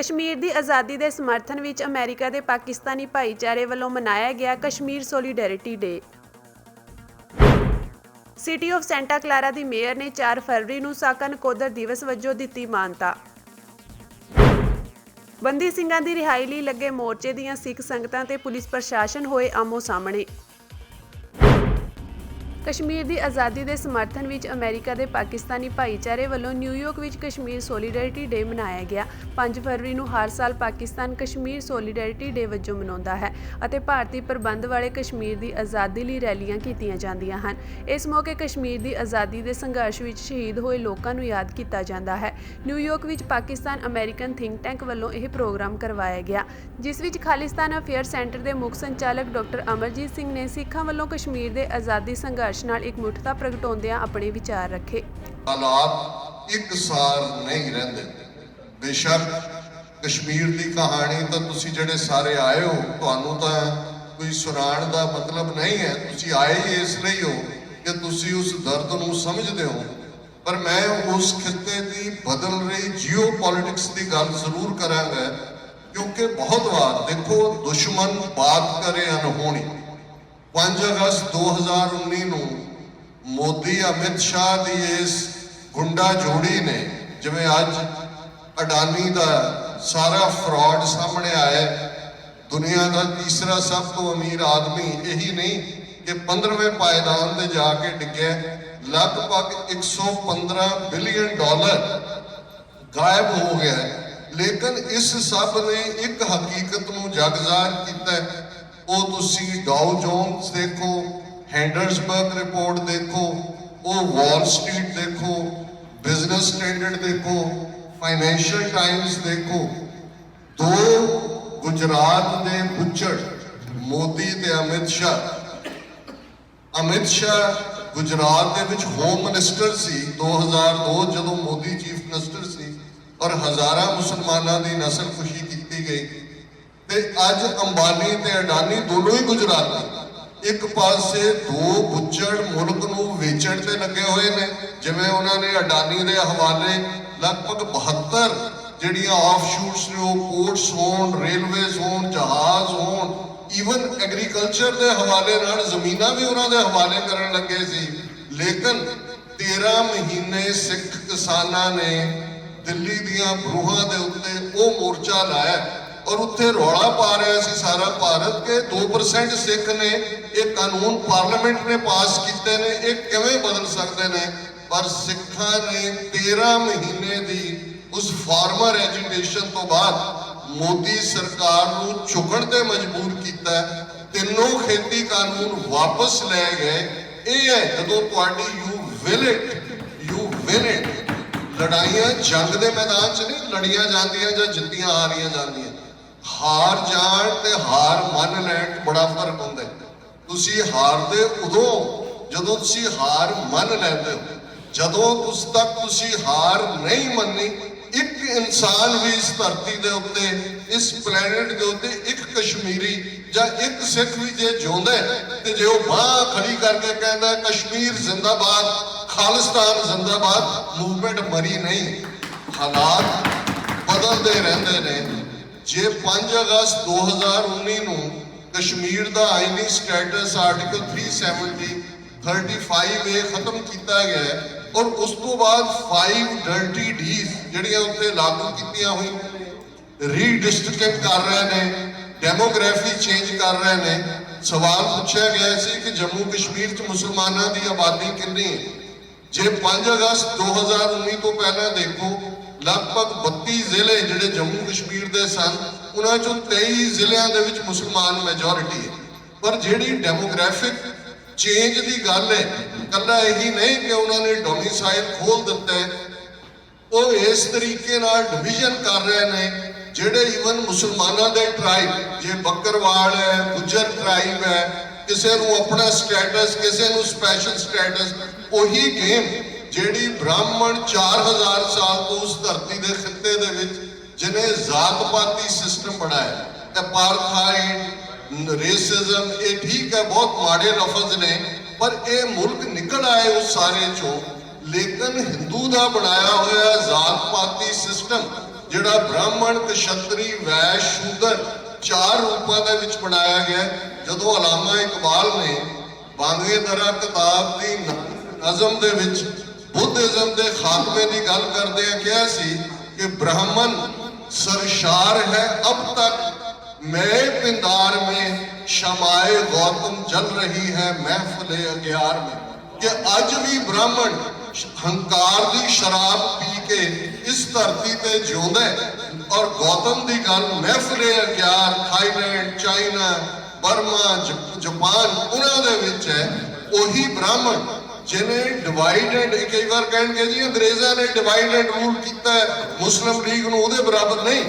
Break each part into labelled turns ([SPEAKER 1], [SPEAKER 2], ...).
[SPEAKER 1] कश्मीर की आज़ादी के समर्थन में अमेरिका के पाकिस्तानी भाईचारे वालों मनाया गया Kashmir solidarity day. City of Santa Clara की मेयर ने 4 फरवरी को साका नकोदर दिवस वजों दी मानता। बंदी ਸਿੰਘਾਂ की रिहाई लिए लगे मोर्चे ਦੀਆਂ सिख संगतां ते पुलिस प्रशासन होए आमो सामने। कश्मीर की आज़ादी के समर्थन में अमेरिका के पाकिस्तानी भाईचारे वालों न्यूयॉर्क में कश्मीर सोलीडेरिटी डे मनाया गया। 5 फरवरी को हर साल पाकिस्तान कश्मीर सोलीडेरिटी डे वजों मनाउंदा है और भारतीय प्रबंध वाले कश्मीर की आज़ादी लिए रैलियां कीतियां जांदियां हन। इस मौके कश्मीर की आज़ादी के संघर्ष में शहीद होए लोगों को याद किया जाता है। न्यूयॉर्क में पाकिस्तान अमेरिकन थिंक टैंक वालों यह प्रोग्राम करवाया गया, जिस विच खालिस्तान अफेयर सेंटर के मुख संचालक डॉक्टर अमरजीत सिंह ने सिखां वालों कश्मीर के आज़ादी संघर्ष नाल एकमुठता प्रगटाउंदियां अपने विचार रखे।
[SPEAKER 2] हालात एकसार नहीं रहंदे। बेशक कश्मीर की कहानी तो तुसी जिहड़े सारे आए हो, तुहानूं तां कोई सुनाण दा मतलब नहीं है, तुसी आए ही इसलिए हो कि तुसी उस दर्द नूं समझदे हो। पर मैं उस खिते की बदल रही जियो पॉलिटिक्स की गल जरूर करांगा, क्योंकि बहुत बार देखो दुश्मन बात करे अनहोनी। 5 अगस्त 2019 ਨੂੰ मोदी अमित शाह की इस गुंडा जोड़ी ने, जिवें अज अडानी का सारा फ्रॉड सामने आया, दुनिया का तीसरा सब तो अमीर आदमी यही नहीं कि 15वें पायदान से जाके डिगे, लगभग 115 बिलियन डॉलर गायब हो गया। लेकिन इस सब ने एक हकीकत को जगजाहिर किया। वो तुसी डाउ जोन्स देखो, हैंडर्सबर्ग रिपोर्ट देखो, वो वॉल स्ट्रीट देखो, बिजनेस स्टैंडर्ड देखो, फाइनेंशियल टाइम्स देखो। 2 गुजरात के बुच्चड़ मोदी ते अमित शाह गुजरात के विच होम मिनिस्टर सी 2002 जदों मोदी चीफ मिनिस्टर सी, और हज़ारां मुसलमानों की नस्लकुशी की गई। ते अज अंबानी ते अडानी दोनों ही गुजराती एक पासे 2 बुच्चड़ मुल्क नूं वेचण ते लगे हुए ने, जिवें उन्होंने अडानी के हवाले लगभग 72 जिहड़ियां ऑफशूट्स ने, पोर्ट्स होण, रेलवेज होण, जहाज होण, ईवन एग्रीकल्चर के हवाले नाल जमीनां भी उन्होंने हवाले करन लगे सी। लेकिन 13 महीने सिख किसानां ने दिल्ली दियां बरूहां दे उत्ते वो मोर्चा लाया और उत्थे रौला पा रहा सी सारा भारत के 2% सिख ने एक कानून पार्लियामेंट ने पास किए ने, एक किवें बदल सकते हैं। पर सिखा ने 13 महीने की उस फार्मर एजुटेशन तो बाद मोदी सरकार को झुकण ते मजबूर किया। तीनों खेती कानून वापस ले गए। ये है जदों तुहाडी यू विल इट। लड़ाइयां जंग के मैदान च नहीं लड़ियां जांदियां जां जित्तियां हारियां जांदियां। हार जाण ते हार मन लैण बड़ा फर्क होंदा है। तुसी हारदे उदों जदों तुसी हार मन लैंदे हो। जदों तक तुसी हार नहीं मननी, एक इंसान भी इस धरती के उत्ते, इस प्लैनेट के उत्ते, एक कश्मीरी जां एक सिख भी जे जिउंदा है ते जे वो बांह खड़ी करके कहता है कश्मीर जिंदाबाद, खालिस्तान जिंदाबाद, मूवमेंट मरी नहीं। हालात बदलते रहते हैं। जे 5 अगस्त 2019 ਨੂੰ कश्मीर का आईनी स्टेटस आर्टिकल 370 35A खत्म किया गया है, और उस तो बाद 5 डर्टी डीज जिहड़ियां उत्ते लागू कीतियां हुई, रीडिस्ट्रिक्टिंग कर रहे हैं, डेमोग्राफी चेंज कर रहे हैं। सवाल पूछा गया सी कि जम्मू कश्मीर च मुसलमानों की आबादी कितनी है। जे 5 अगस्त 2019 तो पहले देखो, लगभग 32 जिले जिहड़े जम्मू कश्मीर के सन, उन्हां चों 23 जिलियां दे विच मुसलमान मैजोरिटी है। पर जिहड़ी डेमोग्राफिक चेंज की गल है, कल्ला यही नहीं कि उन्होंने डोमिसाइल खोल दिता है, वो इस तरीके नाल डिवीजन कर रहे हैं जिहड़े ईवन मुसलमानों के ट्राइब, जे बकरवाल है, गुजर ट्राइब है, किसी को अपना स्टेटस, किसी को स्पैशल स्टेटस, वही गेम जिहड़ी ब्राह्मण 4000 साल तो उस धरती के खिते दे विच जिन्हें जात पाती सिस्टम बनाया, अपार्थाइड, रेसिज्म, ये ठीक है बहुत माड़े लफज ने, पर यह मुल्क निकल आए उस सारे चो। लेकिन हिंदू का बनाया हुआ जात पाती सिस्टम ਜਿਹੜਾ ਬ੍ਰਾਹਮਣ ਕਸ਼ਤਰੀ ਵੈਸ਼ ਸ਼ੂਦਰ 4 ਰੂਪਾਂ ਦੇ ਵਿੱਚ ਬਣਾਇਆ ਗਿਆ। ਜਦੋਂ ਅਲਾਮਾ ਇਕਬਾਲ ਨੇ ਬਾਂਗੇ ਦਰਾ ਕਿਤਾਬ ਦੀ ਨਜ਼ਮ ਦੇ ਵਿੱਚ बुद्धिज्म के खात्मे की गल करते किया कि ब्राह्मण सरशार है अब तक मैं पिंदार में शमाए गौतम जल रही है महफिले अग्यार में, कि अज भी ब्राह्मण हंकार की शराब पी के इस धरती पे जिउंदा और गौतम की गल महफिले अग्यार थाईलैंड चाइना बर्मा जापान उन्होंने विच है। वही ब्राह्मण जिन्हें डिवाइड एंड कई बार कहेंगे जी अंग्रेजा ने डिवाइड एंड रूल किया मुस्लिम लीग नूं उहदे बराबर नहीं।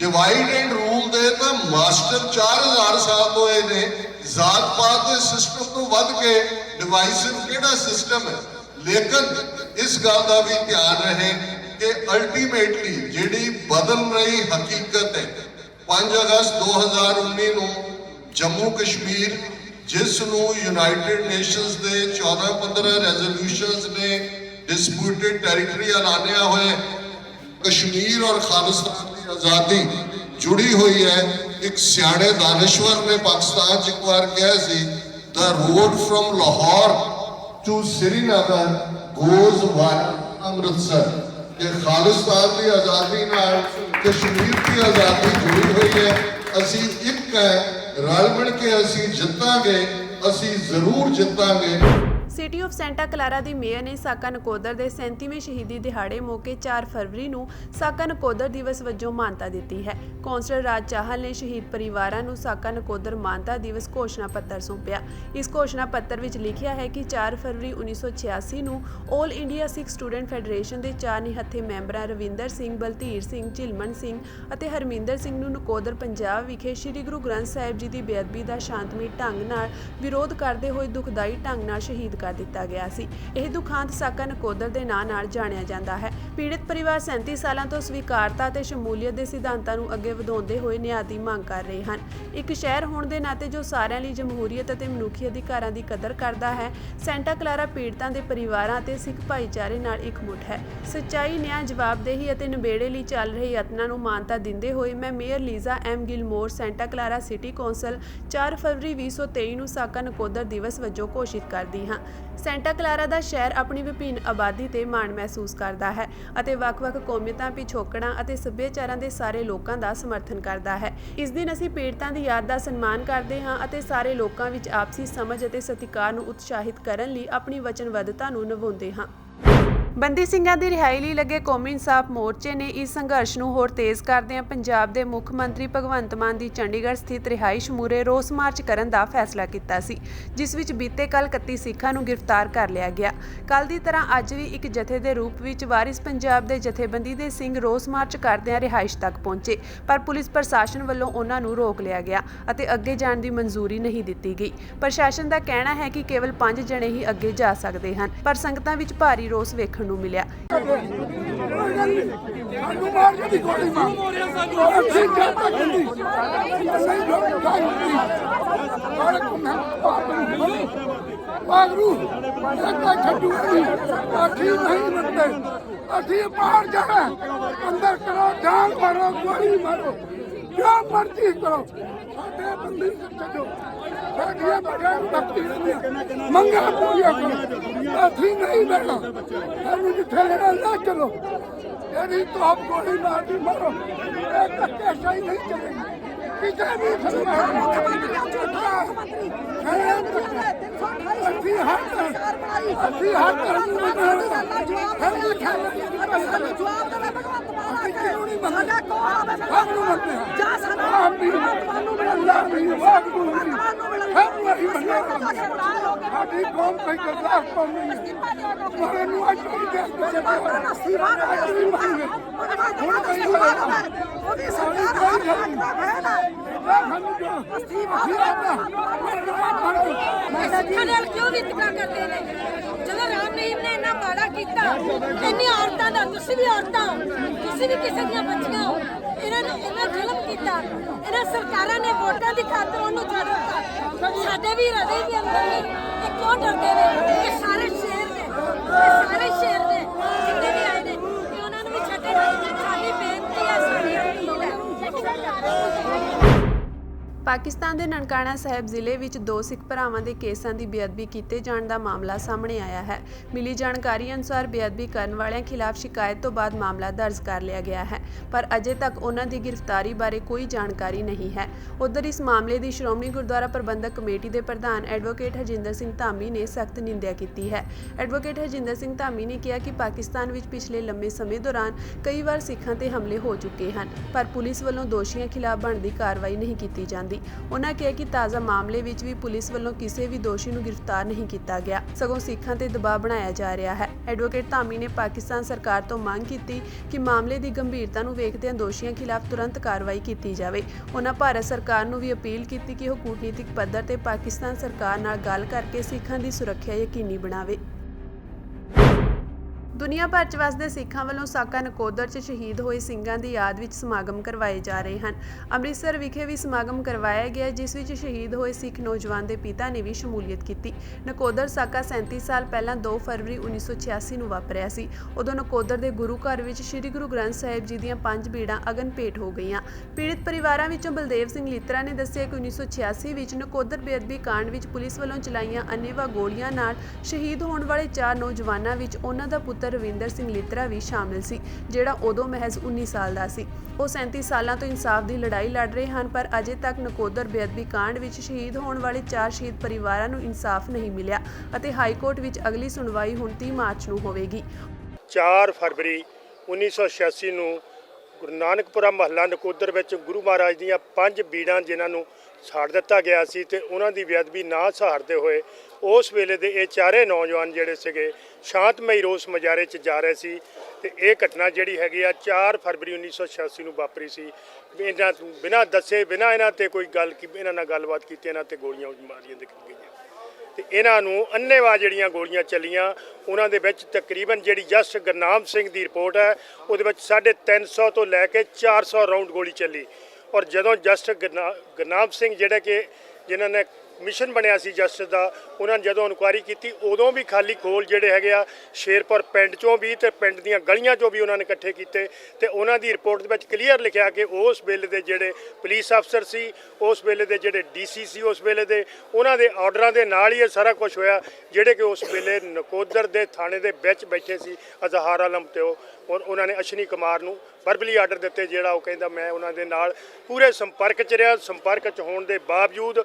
[SPEAKER 2] डिवाइड एंड रूल दे तां मास्टर 4000 साल तो ये ने जात पात के सिस्टम तो वध के डिवाइसिव किहड़ा सिस्टम है। लेकिन इस गल का भी ध्यान रहे कि अल्टीमेटली जिहड़ी बदल रही हकीकत है 5 अगस्त 2019 नूं जम्मू कश्मीर जिस यूनाइटेड नेशंस के 14-15 रेजोल्यूशंस ने डिस्प्यूटेड टेरिटरी ऐलानिया हुए कश्मीर और खालिस्तान की आज़ादी जुड़ी हुई है। एक सियाणे दानश्वर ने पाकिस्तान च एक बार कहा सी the road from Lahore to Srinagar goes via Amritsar, कि खालिस्तान की आज़ादी नाल कश्मीर की आज़ादी जुड़ी हुई है। असी एक है रल मिल के असी जितांगे, असी जरूर जितांगे।
[SPEAKER 1] City of Santa ਕਲਾਰਾ the mayor ਨੇ ਸਾਕਾ ਨਕੋਦਰ ਦੇ 37ਵੇਂ ਸ਼ਹੀਦੀ ਦਿਹਾੜੇ ਮੌਕੇ 4 ਫਰਵਰੀ ਨੂੰ ਸਾਕਾ ਨਕੋਦਰ ਦਿਵਸ ਵਜੋਂ ਮਾਨਤਾ ਦਿੱਤੀ ਹੈ। ਕੌਂਸਲਰ ਰਾਜ ਚਾਹਲ ਨੇ ਸ਼ਹੀਦ ਪਰਿਵਾਰਾਂ ਨੂੰ ਸਾਕਾ ਨਕੋਦਰ ਮਾਨਤਾ ਦਿਵਸ ਘੋਸ਼ਣਾ ਪੱਤਰ ਸੌਂਪਿਆ। ਇਸ ਘੋਸ਼ਣਾ ਪੱਤਰ ਵਿੱਚ ਲਿਖਿਆ ਹੈ ਕਿ 4 ਫਰਵਰੀ 1986 ਨੂੰ ਆਲ ਇੰਡੀਆ ਸਿੱਖ ਸਟੂਡੈਂਟ ਫੈਡਰੇਸ਼ਨ ਦੇ 4 ਨਿਹੱਥੇ ਮੈਂਬਰਾਂ ਰਵਿੰਦਰ ਸਿੰਘ, ਬਲਧੀਰ ਸਿੰਘ, ਝਿਲਮਨ ਸਿੰਘ ਅਤੇ ਹਰਮਿੰਦਰ ਸਿੰਘ ਨੂੰ ਨਕੋਦਰ ਪੰਜਾਬ ਵਿਖੇ ਸ੍ਰੀ ਗੁਰੂ ਗ੍ਰੰਥ ਸਾਹਿਬ ਜੀ ਦੀ ਬੇਅਦਬੀ ਦਾ ਸ਼ਾਂਤਮਈ ਢੰਗ ਨਾਲ ਵਿਰੋਧ ਕਰਦੇ ਹੋਏ ਦੁਖਦਾਈ ਢੰਗ ਨਾਲ ਸ਼ਹੀਦ ਕਰ ਦਿੱਤਾ ਗਿਆ ਸੀ। ਇਹ ਦੁਖਾਂਤ ਸਾਕਾ ਨਕੋਦਰ ਦੇ ਨਾਂ ਨਾਲ ਜਾਣਿਆ ਜਾਂਦਾ ਹੈ। ਪੀੜਿਤ ਪਰਿਵਾਰ 37 ਸਾਲਾਂ ਤੋਂ ਸਵੀਕਾਰਤਾ ਤੇ ਸ਼ਮੂਲੀਅਤ ਦੇ ਸਿਧਾਂਤਾਂ ਨੂੰ ਅੱਗੇ ਵਧਾਉਂਦੇ ਹੋਏ ਨਿਆਂ ਦੀ ਮੰਗ ਕਰ ਰਹੇ ਹਨ। ਇੱਕ ਸ਼ਹਿਰ ਹੋਣ ਦੇ ਨਾਤੇ ਜੋ ਸਾਰਿਆਂ ਲਈ ਜਮਹੂਰੀਅਤ ਅਤੇ ਮਨੁੱਖੀ ਅਧਿਕਾਰਾਂ ਦੀ ਕਦਰ ਕਰਦਾ ਹੈ, ਸੈਂਟਾ ਕਲਾਰਾ ਪੀੜਤਾਂ ਦੇ ਪਰਿਵਾਰਾਂ ਅਤੇ ਸਿੱਖ ਭਾਈਚਾਰੇ ਨਾਲ ਇਕਮੁੱਠ ਹੈ। ਸੱਚਾਈ, ਨਿਆਂ, ਜਵਾਬਦੇਹੀ ਅਤੇ ਨਿਬੇੜੇ ਲਈ ਚੱਲ ਰਹੇ ਯਤਨਾਂ ਨੂੰ ਮਾਨਤਾ ਦਿੰਦੇ ਹੋਏ ਮੈਂ mayor Lisa M Gilmore Santa Clara city council 4 ਫਰਵਰੀ 2023 ਨੂੰ ਸਾਕਾ ਨਕੋਦਰ ਦਿਵਸ ਵਜੋਂ ਘੋਸ਼ਿਤ ਕਰਦੀ ਹਾਂ। ਸੈਂਟਾ ਕਲਾਰਾ ਦਾ ਸ਼ਹਿਰ ਆਪਣੀ ਵਿਭਿੰਨ ਆਬਾਦੀ ਤੇ ਮਾਣ ਮਹਿਸੂਸ ਕਰਦਾ ਹੈ ਅਤੇ ਵੱਖ-ਵੱਖ ਕੌਮੀਅਤਾਂ, ਪਿਛੋਕੜਾਂ ਅਤੇ ਸੱਭਿਆਚਾਰਾਂ ਦੇ ਸਾਰੇ ਲੋਕਾਂ ਦਾ ਸਮਰਥਨ ਕਰਦਾ ਹੈ। ਇਸ ਦਿਨ ਅਸੀਂ ਪੀੜਤਾਂ ਦੀ ਯਾਦ ਦਾ ਸਨਮਾਨ ਕਰਦੇ ਹਾਂ ਅਤੇ ਸਾਰੇ ਲੋਕਾਂ ਵਿੱਚ ਆਪਸੀ ਸਮਝ ਅਤੇ ਸਤਿਕਾਰ ਨੂੰ ਉਤਸ਼ਾਹਿਤ ਕਰਨ ਲਈ ਆਪਣੀ ਵਚਨਬੱਧਤਾ ਨੂੰ ਨਿਭਾਉਂਦੇ ਹਾਂ। ਬੰਦੀ ਸਿੰਘਾਂ ਦੀ ਰਿਹਾਈ ਲਈ ਲੱਗੇ ਕੌਮੀ ਇਨਸਾਫ ਮੋਰਚੇ ਨੇ ਇਸ ਸੰਘਰਸ਼ ਨੂੰ ਹੋਰ ਤੇਜ਼ ਕਰਦਿਆਂ ਪੰਜਾਬ ਦੇ ਮੁੱਖ ਮੰਤਰੀ ਭਗਵੰਤ ਮਾਨ ਦੀ ਚੰਡੀਗੜ੍ਹ ਸਥਿਤ ਰਿਹਾਇਸ਼ ਮੂਹਰੇ ਰੋਸ ਮਾਰਚ ਕਰਨ ਦਾ ਫੈਸਲਾ ਕੀਤਾ ਸੀ, ਜਿਸ ਵਿੱਚ ਬੀਤੇ ਕੱਲ੍ਹ 31 ਸਿੱਖਾਂ ਨੂੰ ਗ੍ਰਿਫਤਾਰ ਕਰ ਲਿਆ ਗਿਆ। ਕੱਲ੍ਹ ਦੀ ਤਰ੍ਹਾਂ ਅੱਜ ਵੀ ਇੱਕ ਜਥੇ ਦੇ ਰੂਪ ਵਿੱਚ ਵਾਰਿਸ ਪੰਜਾਬ ਦੇ ਜਥੇਬੰਦੀ ਦੇ ਸਿੰਘ ਰੋਸ ਮਾਰਚ ਕਰਦਿਆਂ ਰਿਹਾਇਸ਼ ਤੱਕ ਪਹੁੰਚੇ, ਪਰ ਪੁਲਿਸ ਪ੍ਰਸ਼ਾਸਨ ਵੱਲੋਂ ਉਹਨਾਂ ਨੂੰ ਰੋਕ ਲਿਆ ਗਿਆ ਅਤੇ ਅੱਗੇ ਜਾਣ ਦੀ ਮਨਜ਼ੂਰੀ ਨਹੀਂ ਦਿੱਤੀ ਗਈ। ਪ੍ਰਸ਼ਾਸਨ ਦਾ ਕਹਿਣਾ ਹੈ ਕਿ ਕੇਵਲ 5 ਜਣੇ ਹੀ ਅੱਗੇ ਜਾ ਸਕਦੇ ਹਨ, ਪਰ ਸੰਗਤਾਂ ਵਿੱਚ ਭਾਰੀ ਰੋਸ ਵੇਖਣ ਨੂੰ ਮਿਲਿਆ।
[SPEAKER 3] अंदर करो, जान मारो, गोली मारो, जो मर्जी करो, साडे बंदी छड्डो, साडियां बड़ियां भक्ति मंगा पूरियां करो, असीं नहीं बैठना, सानू जिथे लेना ले चलो, यदि तो आप गोली मार दी मारो, एक धक्के सही नहीं चलेगी। किसी भी
[SPEAKER 4] क्यों वितका करते रहे? चलो राम रहीम ने इन्ना माड़ा किया, इन्नी औरतां दा तुसीं भी औरतां हो, तुसीं भी किसी दियां बच्चियां हो, इन्हां जुल्म किया, इन्हां सरकारां ने वोटां दी खातर उहनूं छड्ड दित्ता। साडे भी हृदय दे अंदर ने ये क्यों डरदे ने? ये सारे शेर ने, ये सारे शेर ने जिन्ने भी आए ने, कि उन्हां नूं भी छड्डे। साडी बेनती
[SPEAKER 1] ਪਾਕਿਸਤਾਨ ਦੇ ਨਨਕਾਣਾ ਸਾਹਿਬ ਜ਼ਿਲ੍ਹੇ ਵਿੱਚ 2 ਸਿੱਖ ਭਰਾਵਾਂ ਦੇ ਕੇਸਾਂ ਦੀ ਬੇਅਦਬੀ ਕੀਤੇ ਜਾਣ ਦਾ ਮਾਮਲਾ ਸਾਹਮਣੇ ਆਇਆ ਹੈ। ਮਿਲੀ ਜਾਣਕਾਰੀ ਅਨੁਸਾਰ ਬੇਅਦਬੀ ਕਰਨ ਵਾਲਿਆਂ ਖਿਲਾਫ ਸ਼ਿਕਾਇਤ ਤੋਂ ਬਾਅਦ ਮਾਮਲਾ ਦਰਜ ਕਰ ਲਿਆ ਗਿਆ ਹੈ, ਪਰ ਅਜੇ ਤੱਕ ਉਹਨਾਂ ਦੀ ਗ੍ਰਿਫਤਾਰੀ ਬਾਰੇ ਕੋਈ ਜਾਣਕਾਰੀ ਨਹੀਂ ਹੈ। ਉਧਰ ਇਸ ਮਾਮਲੇ ਦੀ ਸ਼੍ਰੋਮਣੀ ਗੁਰਦੁਆਰਾ ਪ੍ਰਬੰਧਕ ਕਮੇਟੀ ਦੇ ਪ੍ਰਧਾਨ ਐਡਵੋਕੇਟ ਹਰਜਿੰਦਰ ਸਿੰਘ ਧਾਮੀ ਨੇ ਸਖਤ ਨਿੰਦਿਆ ਕੀਤੀ ਹੈ। ਐਡਵੋਕੇਟ ਹਰਜਿੰਦਰ ਸਿੰਘ ਧਾਮੀ ਨੇ ਕਿਹਾ ਕਿ ਪਾਕਿਸਤਾਨ ਵਿੱਚ ਪਿਛਲੇ ਲੰਮੇ ਸਮੇਂ ਦੌਰਾਨ ਕਈ ਵਾਰ ਸਿੱਖਾਂ ਤੇ ਹਮਲੇ ਹੋ ਚੁੱਕੇ ਹਨ, ਪਰ ਪੁਲਿਸ ਵੱਲੋਂ ਦੋਸ਼ੀਆਂ ਖਿਲਾਫ ਬਣਦੀ ਕਾਰਵਾਈ ਨਹੀਂ ਕੀਤੀ ਜਾਂਦੀ। ਉਹਨਾਂ ਕਿਹਾ ਕਿ ਤਾਜ਼ਾ ਮਾਮਲੇ ਵਿੱਚ ਵੀ ਪੁਲਿਸ ਵੱਲੋਂ ਕਿਸੇ ਵੀ ਦੋਸ਼ੀ ਨੂੰ ਗ੍ਰਿਫਤਾਰ ਨਹੀਂ ਕੀਤਾ ਗਿਆ, ਸਗੋਂ ਸਿੱਖਾਂ ਤੇ ਦਬਾਅ ਬਣਾਇਆ ਜਾ ਰਿਹਾ ਹੈ। ਐਡਵੋਕੇਟ ਧਾਮੀ ਨੇ ਪਾਕਿਸਤਾਨ ਸਰਕਾਰ ਤੋਂ ਮੰਗ ਕੀਤੀ ਕਿ ਮਾਮਲੇ ਦੀ ਗੰਭੀਰਤਾ ਨੂੰ ਵੇਖਦਿਆਂ ਦੋਸ਼ੀਆਂ ਖਿਲਾਫ ਤੁਰੰਤ ਕਾਰਵਾਈ ਕੀਤੀ ਜਾਵੇ। ਉਹਨਾਂ ਭਾਰਤ ਸਰਕਾਰ ਨੂੰ ਵੀ ਅਪੀਲ ਕੀਤੀ ਕਿ ਉਹ ਕੂਟਨੀਤਿਕ ਪੱਧਰ ਤੇ ਪਾਕਿਸਤਾਨ ਸਰਕਾਰ ਨਾਲ ਗੱਲ ਕਰਕੇ ਸਿੱਖਾਂ ਦੀ ਸੁਰੱਖਿਆ ਯਕੀਨੀ ਬਣਾਵੇ। ਦੁਨੀਆ ਭਰ 'ਚ ਵਸਦੇ ਸਿੱਖਾਂ ਵੱਲੋਂ ਸਾਕਾ ਨਕੋਦਰ 'ਚ ਸ਼ਹੀਦ ਹੋਏ ਸਿੰਘਾਂ ਦੀ ਯਾਦ ਵਿੱਚ ਸਮਾਗਮ ਕਰਵਾਏ ਜਾ ਰਹੇ ਹਨ। ਅੰਮ੍ਰਿਤਸਰ ਵਿਖੇ ਵੀ ਸਮਾਗਮ ਕਰਵਾਇਆ ਗਿਆ, ਜਿਸ ਵਿੱਚ ਸ਼ਹੀਦ ਹੋਏ ਸਿੱਖ ਨੌਜਵਾਨ ਦੇ ਪਿਤਾ ਨੇ ਵੀ ਸ਼ਮੂਲੀਅਤ ਕੀਤੀ। ਨਕੋਦਰ ਸਾਕਾ 37 ਸਾਲ ਪਹਿਲਾਂ 2 ਫਰਵਰੀ 1986 ਨੂੰ ਵਾਪਰਿਆ ਸੀ। ਉਦੋਂ ਨਕੋਦਰ ਦੇ ਗੁਰੂ ਘਰ ਵਿੱਚ ਸ੍ਰੀ ਗੁਰੂ ਗ੍ਰੰਥ ਸਾਹਿਬ ਜੀ ਦੀਆਂ 5 ਬੀੜਾਂ ਅਗਨ ਭੇਟ ਹੋ ਗਈਆਂ। ਪੀੜਿਤ ਪਰਿਵਾਰਾਂ ਵਿੱਚੋਂ ਬਲਦੇਵ ਸਿੰਘ ਲੀਤਰਾ ਨੇ ਦੱਸਿਆ ਕਿ 1986 ਵਿੱਚ ਨਕੋਦਰ ਬੇਅਦਬੀ ਕਾਂਡ ਵਿੱਚ ਪੁਲਿਸ ਵੱਲੋਂ ਚਲਾਈਆਂ ਅੰਨ੍ਹੇਵਾਹ ਗੋਲੀਆਂ ਨਾਲ ਸ਼ਹੀਦ ਹੋਣ ਵਾਲੇ 4 ਨੌਜਵਾਨਾਂ ਵਿੱਚ ਉਹਨਾਂ ਦਾ ਪੁੱਤਰ ਰਵਿੰਦਰ ਸਿੰਘ ਲੀਤਰਾ ਵੀ ਸ਼ਾਮਿਲ ਸੀ, ਜਿਹੜਾ ਉਦੋਂ ਮਹਿਜ਼ 19 ਸਾਲ ਦਾ ਸੀ। ਉਹ 37 ਸਾਲਾਂ ਤੋਂ ਇਨਸਾਫ ਦੀ ਲੜਾਈ ਲੜ ਰਹੇ ਹਨ, ਪਰ ਅਜੇ ਤੱਕ ਨਕੋਦਰ ਬੇਅਦਬੀ ਕਾਂਡ ਵਿੱਚ ਸ਼ਹੀਦ ਹੋਣ ਵਾਲੇ 4 ਸ਼ਹੀਦ ਪਰਿਵਾਰਾਂ ਨੂੰ ਇਨਸਾਫ ਨਹੀਂ ਮਿਲਿਆ ਅਤੇ ਹਾਈ ਕੋਰਟ ਵਿੱਚ ਅਗਲੀ ਸੁਣਵਾਈ ਹੁਣ 30 ਮਾਰਚ ਨੂੰ ਹੋਵੇਗੀ।
[SPEAKER 5] 4 ਫਰਵਰੀ 1986 ਨੂੰ ਗੁਰੂ ਨਾਨਕਪੁਰਾ ਮਹੱਲਾ ਨਕੋਦਰ ਵਿੱਚ ਗੁਰੂ ਮਹਾਰਾਜ ਦੀਆਂ 5 ਬੀੜਾਂ ਜਿਨ੍ਹਾਂ ਨੂੰ ਸਾੜ ਦਿੱਤਾ ਗਿਆ ਸੀ ਤੇ ਉਹਨਾਂ ਦੀ ਬੇਅਦਬੀ ਨਾ ਸਹਾਰਦੇ ਹੋਏ ਉਸ ਵੇਲੇ ਦੇ ਇਹ 4 ਨੌਜਵਾਨ ਜਿਹੜੇ ਸੀਗੇ ਸ਼ਾਂਤਮਈ ਰੋਸ ਮੁਜ਼ਾਹਰੇ 'ਚ ਜਾ ਰਹੇ ਸੀ ਤੇ ਇਹ ਘਟਨਾ ਜਿਹੜੀ ਹੈਗੀ ਆ 4 ਫਰਵਰੀ 1986 ਨੂੰ ਵਾਪਰੀ ਸੀ। ਇਹਨਾਂ ਬਿਨਾਂ ਦੱਸੇ ਬਿਨਾਂ ਇਹਨਾਂ ਤੇ ਕੋਈ ਗੱਲ ਇਹਨਾਂ ਨਾਲ ਗੱਲਬਾਤ ਕੀਤੀ ਇਹਨਾਂ ਤੇ ਗੋਲੀਆਂ ਮਾਰੀਆਂ ਗਈਆਂ ਤੇ ਇਹਨਾਂ ਨੂੰ ਅੰਨ੍ਹੇਵਾਹ ਜਿਹੜੀਆਂ ਗੋਲੀਆਂ ਚੱਲੀਆਂ ਉਹਨਾਂ ਦੇ ਵਿੱਚ ਤਕਰੀਬਨ ਜਿਹੜੀ ਜਸਟ ਗੁਰਨਾਮ ਸਿੰਘ ਦੀ ਰਿਪੋਰਟ ਹੈ ਉਹਦੇ ਵਿੱਚ 350 ਤੋਂ ਲੈ ਕੇ 400 ਰਾਊਂਡ ਗੋਲੀ ਚੱਲੀ। ਔਰ ਜਦੋਂ ਜਸਟ ਗੁਰਨਾਮ ਸਿੰਘ ਜਿਹੜੇ ਕਿ ਜਿਨ੍ਹਾਂ ਨੇ ਮਿਸ਼ਨ ਬਣਿਆ ਸੀ ਜਸਟਿਸ ਦਾ, ਉਹਨਾਂ ਨੇ ਜਦੋਂ ਇਨਕੁਆਇਰੀ ਕੀਤੀ ਉਦੋਂ ਵੀ ਖਾਲੀ ਖੋਲ ਜਿਹੜੇ ਹੈਗੇ ਆ ਸ਼ੇਰਪੁਰ ਪਿੰਡ 'ਚੋਂ ਵੀ ਤੇ ਪਿੰਡ ਦੀਆਂ ਗਲੀਆਂ 'ਚੋਂ ਵੀ ਉਹਨਾਂ ਨੇ ਇਕੱਠੇ ਕੀਤੇ ਤੇ ਉਹਨਾਂ ਦੀ ਰਿਪੋਰਟ ਦੇ ਵਿੱਚ ਕਲੀਅਰ ਲਿਖਿਆ ਕਿ ਉਸ ਵੇਲੇ ਦੇ ਜਿਹੜੇ ਪੁਲਿਸ ਅਫਸਰ ਸੀ, ਉਸ ਵੇਲੇ ਦੇ ਜਿਹੜੇ ਡੀਸੀ ਸੀ, ਉਸ ਵੇਲੇ ਦੇ ਉਹਨਾਂ ਦੇ ਆਰਡਰਾਂ ਦੇ ਨਾਲ ਹੀ ਇਹ ਸਾਰਾ ਕੁਝ ਹੋਇਆ, ਜਿਹੜੇ ਕਿ ਉਸ ਵੇਲੇ ਨਕੋਦਰ ਦੇ ਥਾਣੇ ਦੇ ਵਿੱਚ ਬੈਠੇ ਸੀ ਅਜ਼ਹਾਰ ਆਲਮ ਤੇ ਔਰ ਉਹਨਾਂ ਨੇ ਅਸ਼ਨੀ ਕੁਮਾਰ ਨੂੰ ਵਰਬਲੀ ਆਰਡਰ ਦਿੱਤੇ, ਜਿਹੜਾ ਉਹ ਕਹਿੰਦਾ ਮੈਂ ਉਹਨਾਂ ਦੇ ਨਾਲ ਪੂਰੇ ਸੰਪਰਕ 'ਚ ਰਿਹਾ। ਸੰਪਰਕ 'ਚ ਹੋਣ ਦੇ ਬਾਵਜੂਦ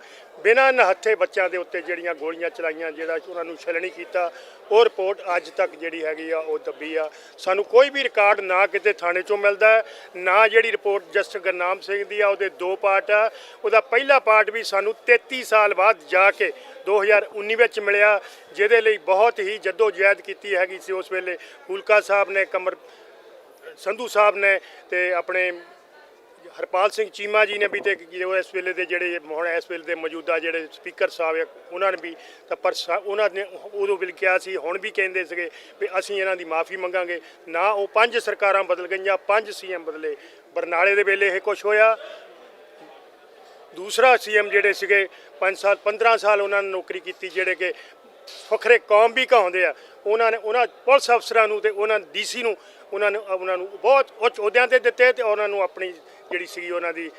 [SPEAKER 5] ਬਿਨਾਂ ਨਹੱਥੇ ਬੱਚਿਆਂ ਦੇ ਉੱਤੇ ਜਿਹੜੀਆਂ ਗੋਲੀਆਂ ਚਲਾਈਆਂ, ਜਿਹੜਾ ਉਹਨਾਂ ਨੂੰ ਛਲਣੀ ਕੀਤਾ, ਉਹ ਰਿਪੋਰਟ ਅੱਜ ਤੱਕ ਜਿਹੜੀ ਹੈਗੀ ਆ ਉਹ ਦੱਬੀ ਆ। ਸਾਨੂੰ ਕੋਈ ਵੀ ਰਿਕਾਰਡ ਨਾ ਕਿਤੇ ਥਾਣੇ 'ਚੋਂ ਮਿਲਦਾ ਨਾ ਜਿਹੜੀ ਰਿਪੋਰਟ ਜਸਟਿਸ ਗੁਰਨਾਮ ਸਿੰਘ ਦੀ ਆ ਉਹਦੇ 2 ਪਾਰਟ ਆ। ਉਹਦਾ ਪਹਿਲਾ ਪਾਰਟ ਵੀ ਸਾਨੂੰ 33 ਸਾਲ ਬਾਅਦ ਜਾ ਕੇ 2019 ਵਿੱਚ ਮਿਲਿਆ, ਜਿਹਦੇ ਲਈ ਬਹੁਤ ਹੀ ਜਹਿਦ ਕੀਤੀ ਹੈਗੀ ਸੀ ਉਸ ਵੇਲੇ ਫੂਲਕਾ ਸਾਹਿਬ ਨੇ, ਕਮਰ ਸੰਧੂ ਸਾਹਿਬ ਨੇ ਤੇ ਆਪਣੇ ਹਰਪਾਲ ਸਿੰਘ ਚੀਮਾ ਜੀ ਨੇ ਵੀ ਤੇ ਇਸ ਵੇਲੇ ਦੇ ਜਿਹੜੇ ਹੁਣ ਇਸ ਵੇਲੇ ਦੇ ਮੌਜੂਦਾ ਜਿਹੜੇ ਸਪੀਕਰ ਸਾਹਿਬ ਆ ਉਹਨਾਂ ਨੇ ਵੀ ਤਾਂ ਪਰ ਉਹਨਾਂ ਨੇ ਉਦੋਂ ਵੀ ਕਿਹਾ ਸੀ, ਹੁਣ ਵੀ ਕਹਿੰਦੇ ਸੀਗੇ ਵੀ ਅਸੀਂ ਇਹਨਾਂ ਦੀ ਮਾਫੀ ਮੰਗਾਂਗੇ। ਨਾ ਉਹ 5 ਸਰਕਾਰਾਂ ਬਦਲ ਗਈਆਂ, 5 ਸੀਐਮ ਬਦਲੇ। ਬਰਨਾਲੇ ਦੇ ਵੇਲੇ ਇਹ ਕੁਛ ਹੋਇਆ। ਦੂਸਰਾ ਸੀਐਮ ਜਿਹੜੇ ਸੀਗੇ 15 ਸਾਲ ਉਹਨਾਂ ਨੇ ਨੌਕਰੀ ਕੀਤੀ, ਜਿਹੜੇ ਕਿ ਫਖਰੇ ਕੌਮ ਵੀ ਕਹਾਉਂਦੇ ਆ। ਉਹਨਾਂ ਪੁਲਿਸ ਅਫਸਰਾਂ ਨੂੰ ਤੇ ਉਹਨਾਂ ਡੀਸੀ ਨੂੰ ਉਹਨਾਂ ਨੂੰ ਬਹੁਤ ਉੱਚ ਅਹੁਦਿਆਂ ਤੇ ਦਿੱਤੇ ਤੇ ਉਹਨਾਂ ਨੂੰ ਆਪਣੀ ਜਿਹੜੀ ਸੀ ਉਹਨਾਂ ਦੀ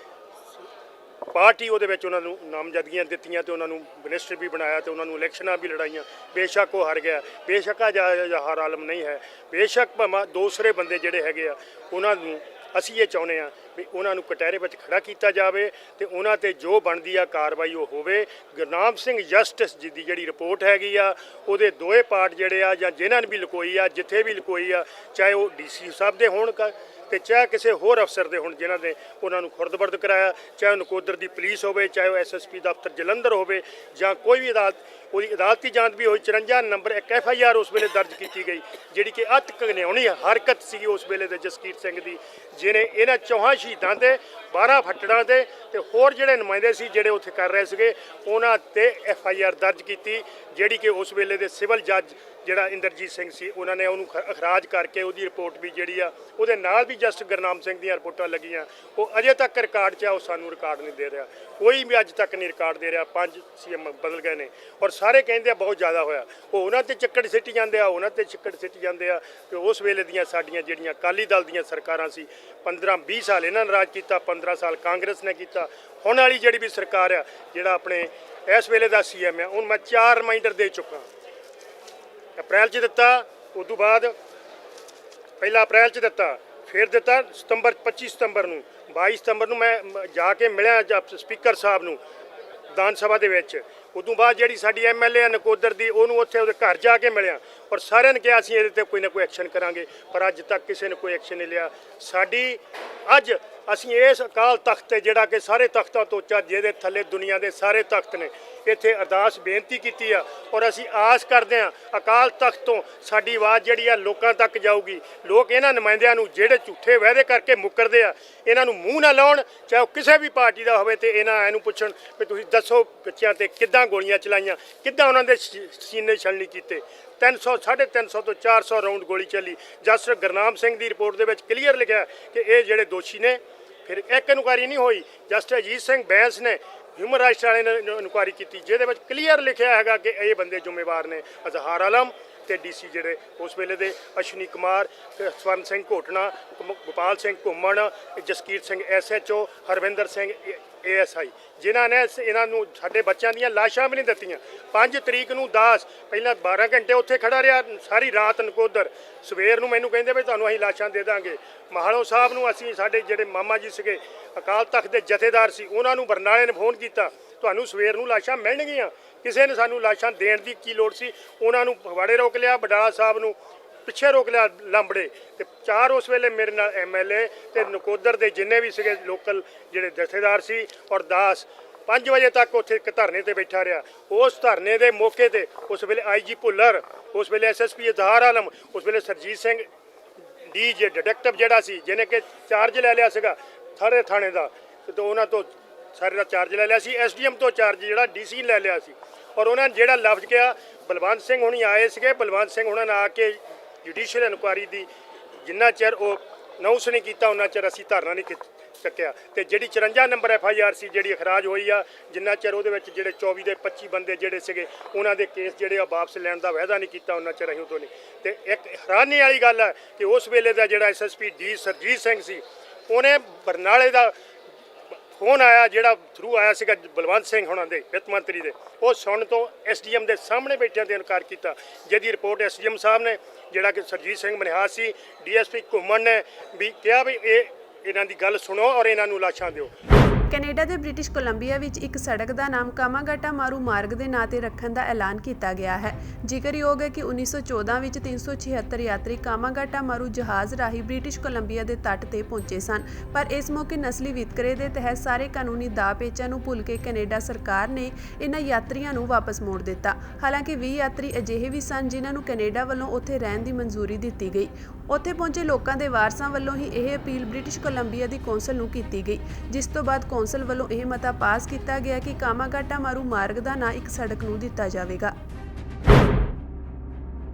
[SPEAKER 5] ਪਾਰਟੀ ਉਹਦੇ ਵਿੱਚ ਉਹਨਾਂ ਨੂੰ ਨਾਮਜ਼ਦਗੀਆਂ ਦਿੱਤੀਆਂ ਤੇ ਉਹਨਾਂ ਨੂੰ ਮਿਨਿਸਟਰ ਵੀ ਬਣਾਇਆ ਤੇ ਉਹਨਾਂ ਨੂੰ ਇਲੈਕਸ਼ਨਾਂ ਵੀ ਲੜਾਈਆਂ। ਬੇਸ਼ੱਕ ਉਹ ਹਾਰ ਗਿਆ, ਬੇਸ਼ੱਕ ਅਜ਼ਹਾਰ ਆਲਮ ਨਹੀਂ ਹੈ, ਬੇਸ਼ੱਕ ਭਾਵੇਂ ਦੂਸਰੇ ਬੰਦੇ ਜਿਹੜੇ ਹੈਗੇ ਆ ਉਹਨਾਂ ਨੂੰ ਅਸੀਂ ਇਹ ਚਾਹੁੰਦੇ ਹਾਂ ਵੀ ਉਹਨਾਂ ਨੂੰ ਕਟਹਿਰੇ ਵਿੱਚ ਖੜਾ ਕੀਤਾ ਜਾਵੇ ਤੇ ਉਹਨਾਂ ਤੇ ਜੋ ਬਣਦੀ ਆ ਕਾਰਵਾਈ ਉਹ ਹੋਵੇ। ਗੁਰਨਾਮ ਸਿੰਘ ਜਸਟਿਸ ਜੀ ਦੀ ਜਿਹੜੀ ਰਿਪੋਰਟ ਹੈਗੀ ਆ ਉਹਦੇ 2 ਪਾਰਟ ਜਿਹੜੇ ਆ ਜਾਂ ਜਿਨ੍ਹਾਂ ਨੇ ਵੀ ਲੁਕੋਈ ਆ, ਜਿੱਥੇ ਵੀ ਲੁਕੋਈ ਆ, ਚਾਹੇ ਉਹ ਡੀਸੀ ਸਾਹਿਬ ਦੇ ਹੋਣ ਤੇ ਚਾਹੇ ਕਿਸੇ ਹੋਰ ਅਫਸਰ ਦੇ ਹੋਣ ਜਿਨ੍ਹਾਂ ਨੇ ਉਹਨਾਂ ਨੂੰ ਖੁਰਦ-ਬਰਦ ਕਰਾਇਆ, ਚਾਹੇ ਉਹ ਨਕੋਦਰ ਦੀ ਪੁਲਿਸ ਹੋਵੇ, ਚਾਹੇ ਉਹ SSP ਦਫ਼ਤਰ ਜਲੰਧਰ ਹੋਵੇ ਜਾਂ ਕੋਈ ਵੀ ਅਦਾਲਤ, ਉਹਦੀ ਅਦਾਲਤੀ ਜਾਂਚ ਵੀ ਹੋਈ। 54 ਨੰਬਰ 1 FIR ਉਸ ਵੇਲੇ ਦਰਜ ਕੀਤੀ ਗਈ, ਜਿਹੜੀ ਕਿ ਅਤ ਘਿਨਾਉਣੀ ਹਰਕਤ ਸੀ ਉਸ ਵੇਲੇ ਦੇ ਜਸਕੀਰ ਸਿੰਘ ਦੀ, ਜਿਹਨੇ ਇਹਨਾਂ 4 ਸ਼ਹੀਦਾਂ ਤੇ 12 ਫੱਟੜਾਂ ਤੇ ਹੋਰ ਜਿਹੜੇ ਨੁਮਾਇੰਦੇ ਸੀ ਜਿਹੜੇ ਉੱਥੇ ਕਰ ਰਹੇ ਸੀਗੇ ਉਹਨਾਂ ਤੇ FIR ਦਰਜ ਕੀਤੀ, ਜਿਹੜੀ ਕਿ ਉਸ ਵੇਲੇ ਦੇ ਸਿਵਲ ਜੱਜ ਜਿਹੜਾ ਇੰਦਰਜੀਤ ਸਿੰਘ ਸੀ ਉਹਨਾਂ ਨੇ ਉਹਨੂੰ ਅਖਰਾਜ ਕਰਕੇ ਉਹਦੀ ਰਿਪੋਰਟ ਵੀ ਜਿਹੜੀ ਆ ਉਹਦੇ ਨਾਲ ਵੀ ਜਸਟਿਸ ਗੁਰਨਾਮ ਸਿੰਘ ਦੀਆਂ ਰਿਪੋਰਟਾਂ ਲੱਗੀਆਂ। ਉਹ ਅਜੇ ਤੱਕ ਰਿਕਾਰਡ 'ਚ ਆ, ਉਹ ਸਾਨੂੰ ਰਿਕਾਰਡ ਨਹੀਂ ਦੇ ਰਿਹਾ, ਕੋਈ ਵੀ ਅੱਜ ਤੱਕ ਨਹੀਂ ਰਿਕਾਰਡ ਦੇ ਰਿਹਾ। 5 CM ਬਦਲ ਗਏ ਨੇ ਔਰ ਸਾਰੇ ਕਹਿੰਦੇ ਆ ਬਹੁਤ ਜ਼ਿਆਦਾ ਹੋਇਆ। ਉਹ ਉਹਨਾਂ ਤੇ ਚੱਕੜ ਸਿੱਟੀ ਜਾਂਦੇ ਆ, ਉਹਨਾਂ ਤੇ ਚੱਕੜ ਸਿੱਟੀ ਜਾਂਦੇ ਆ ਕਿ ਉਸ ਵੇਲੇ ਦੀਆਂ ਸਾਡੀਆਂ ਜਿਹੜੀਆਂ ਅਕਾਲੀ ਦਲ ਦੀਆਂ ਸਰਕਾਰਾਂ ਸੀ 15-20 ਸਾਲ ਇਹਨਾਂ ਨੇ ਰਾਜ ਕੀਤਾ, 15 ਸਾਲ ਕਾਂਗਰਸ ਨੇ ਕੀਤਾ। ਹੁਣ वाली जिहड़ी भी सरकार आ, जिहड़ा अपने इस वेले दा CM आ, ਹੁਣ मैं 4 रिमाइंडर दे चुका। अप्रैल च दिता, उस तो बाद पहला अप्रैल च दिता, फिर दिता सितंबर 25 सितंबर नूं, 22 सितंबर नूं मैं जाके मिलिया स्पीकर साहब नूं विधान सभा दे विच। उदों बाद जिहड़ी साडी MLA नकोदर दी ओनूं उत्थे उहदे घर जाके मिलिया और सारिਆਂ ने कहा असीं इहदे ते कोई ना कोई एक्शन करांगे, पर अज तक किसी ने कोई एक्शन नहीं लिया। साडी अज असीं इस अकाल तख्त ते जिहड़ा कि सारे तख्तां तो उच्चा, जिहदे थल्ले दुनिया दे सारे तख्त ने, इत्थे अरदास बेनती कीती आ और असीं आस करदे हां अकाल तख्त तो साडी आवाज़ जिहड़ी आ लोकां तक जाऊगी। लोक इन्हां नुमाइंदियां नूं जिहड़े झूठे वायदे करके मुकरदे आ, इन्हां नूं मूँह ना लाउण, चाहे ओह किसी भी पार्टी दा होवे, ते इन्हां इहनूं पुछण भी तुसीं दस्सो बच्चिਆਂ ते किद्दां गोलियां चलाईयां, किद्दां उन्हां दे सीने छलनी कीते। 300 350 तो 400 राउंड गोली चली। जस्टिस गुरनाम सिंह की रिपोर्ट के क्लीयर लिखा कि ये जोड़े दोषी ने। फिर एक इनकुआरी नहीं हुई, जस्टिस अजीत सिंह बैंस ने ह्यूमन राइट्स वाले ने इनकुआरी की, जिहदे क्लीयर लिखा है कि ये बंदे जिम्मेवार ने। अजहार आलम ते DC जिहड़े उस वेले दे अश्विनी कुमार, स्वर्ण सिंह घोटना, गोपाल सिंह घुम्मण, जसकीर सिंह SHO, हरविंदर सिंह ASI, जिन्हां ने इन्हां नूं साडे बच्चों दीयां लाशां भी नहीं दित्तियां। 5 तरीक नूं दास पहलां 12 घंटे उत्थे खड़ा रहा, सारी रात नकोदर। सवेर नूं मैनूं कहिंदे भी तुहानूं असीं लाशां दे दांगे। महालों साहब नूं असीं साडे जिहड़े मामा जी सीगे अकाल तख्त दे जथेदार सी, उन्हां नूं बरनाले ने फोन कीता, तुहानूं सवेर नूं लाशां मिलणगीਆਂ। किसी ने सानूं लाशां देण दी की लोड़ सी? उन्हां नूं फगवाड़े रोक लिया, बडाला साहब नूं पिछे रोक लिया लांबड़े, ते 4 उस वेले मेरे नाल MLA ते नकोदर दे जिन्ने भी सीगे लोकल जिहड़े जथेदार सी और दास 5 बजे तक उत्थे एक धरने ते बैठा रहा। उस धरने दे मौके ते उस वेले IG भुल्लर, उस वेले SSP अजहार आलम, उस वेले सरजीत सिंह D जे डिटेक्टिव जिहड़ा सी, जिन्हें कि चार्ज ले लिया सीगा सारे थाने दा, तो उन्हां तो सारे दा चार्ज ले लिया सी। SDM तो चार्ज जिहड़ा DC ले लिया सी। और उन्होंने जिहड़ा लफ्ज किया, बलवंत सिंह हुणी आए सीगे, बलवंत सिंह हुणां ने आके जुडिशियल इनकुआरी दी जिन्ना चिर वो अनाउंस नहीं किया उन्ना चिर असीं धरना नहीं चुक्या। तो जिहड़ी 54 नंबर FIR सी जिहड़ी खराज हुई आ, जिन्ना चिर उहदे विच जिहड़े 24 दे 25 बंदे जिहड़े सीगे उन्हां दे केस जिहड़े वापस लैण दा वायदा नहीं किया उन्ना चिर असीं उदों नहीं। ते एक हैरानी वाली गल है कि उस वेले दा जिहड़ा SSP D सरजीत सिंह सी, उहने बरनाले दा फोन आया जिहड़ा थ्रू आया सीगा बलवंत सिंह होना दे वित्त मंत्री दे, वो सुन तो SDM दे सामने बैठिਆਂ ते इनकार किया, जिहदी रिपोर्ट SDM साहब ने जिहड़ा कि सरजीत सिंह मनहास सी, DSP घुम्मण ने भी कहा भी ये इन्हां दी गल सुनो और इन्हां नूं लाशां दिओ।
[SPEAKER 1] ਕੈਨੇਡਾ ਦੇ ਬ੍ਰਿਟਿਸ਼ ਕੋਲੰਬੀਆ ਵਿੱਚ ਇੱਕ ਸੜਕ ਦਾ ਨਾਮ ਕਾਮਾਗਾਟਾ ਮਾਰੂ ਮਾਰਗ ਦੇ ਨਾਂ ਤੇ ਰੱਖਣ ਦਾ ਐਲਾਨ ਕੀਤਾ ਗਿਆ ਹੈ। ਜ਼ਿਕਰਯੋਗ ਹੈ ਕਿ 1914 ਵਿੱਚ 376 ਯਾਤਰੀ ਕਾਮਾਗਾਟਾ ਮਾਰੂ ਜਹਾਜ਼ ਰਾਹੀਂ ਬ੍ਰਿਟਿਸ਼ ਕੋਲੰਬੀਆ ਦੇ ਤੱਟ ਤੇ ਪਹੁੰਚੇ ਸਨ, ਪਰ ਇਸ ਮੌਕੇ ਨਸਲੀ ਵਿਤਕਰੇ ਦੇ ਤਹਿਤ ਸਾਰੇ ਕਾਨੂੰਨੀ ਦਾਅ ਪੇਚਾਂ ਨੂੰ ਭੁੱਲ ਕੇ ਕੈਨੇਡਾ ਸਰਕਾਰ ਨੇ ਇਹਨਾਂ ਯਾਤਰੀਆਂ ਨੂੰ ਵਾਪਸ ਮੋੜ ਦਿੱਤਾ। ਹਾਲਾਂਕਿ 20 ਯਾਤਰੀ ਅਜਿਹੇ ਵੀ ਸਨ ਜਿਨ੍ਹਾਂ ਨੂੰ ਕੈਨੇਡਾ ਵੱਲੋਂ ਉੱਥੇ ਰਹਿਣ ਦੀ ਮਨਜ਼ੂਰੀ ਦਿੱਤੀ ਗਈ। ਉੱਥੇ ਪਹੁੰਚੇ ਲੋਕਾਂ ਦੇ ਵਾਰਸਾਂ ਵੱਲੋਂ ਹੀ ਇਹ ਅਪੀਲ ਬ੍ਰਿਟਿਸ਼ ਕੋਲੰਬੀਆ ਦੀ ਕੌਂਸਲ ਨੂੰ ਕੀਤੀ ਗਈ, ਜਿਸ ਤੋਂ ਬਾਅਦ ਕੌਂਸਲ ਵੱਲੋਂ ਇਹ ਮਤਾ ਪਾਸ ਕੀਤਾ ਗਿਆ ਕਿ ਕਾਮਾਗਾਟਾ ਮਾਰੂ ਮਾਰਗ ਦਾ ਨਾਂ ਇੱਕ ਸੜਕ ਨੂੰ ਦਿੱਤਾ ਜਾਵੇਗਾ।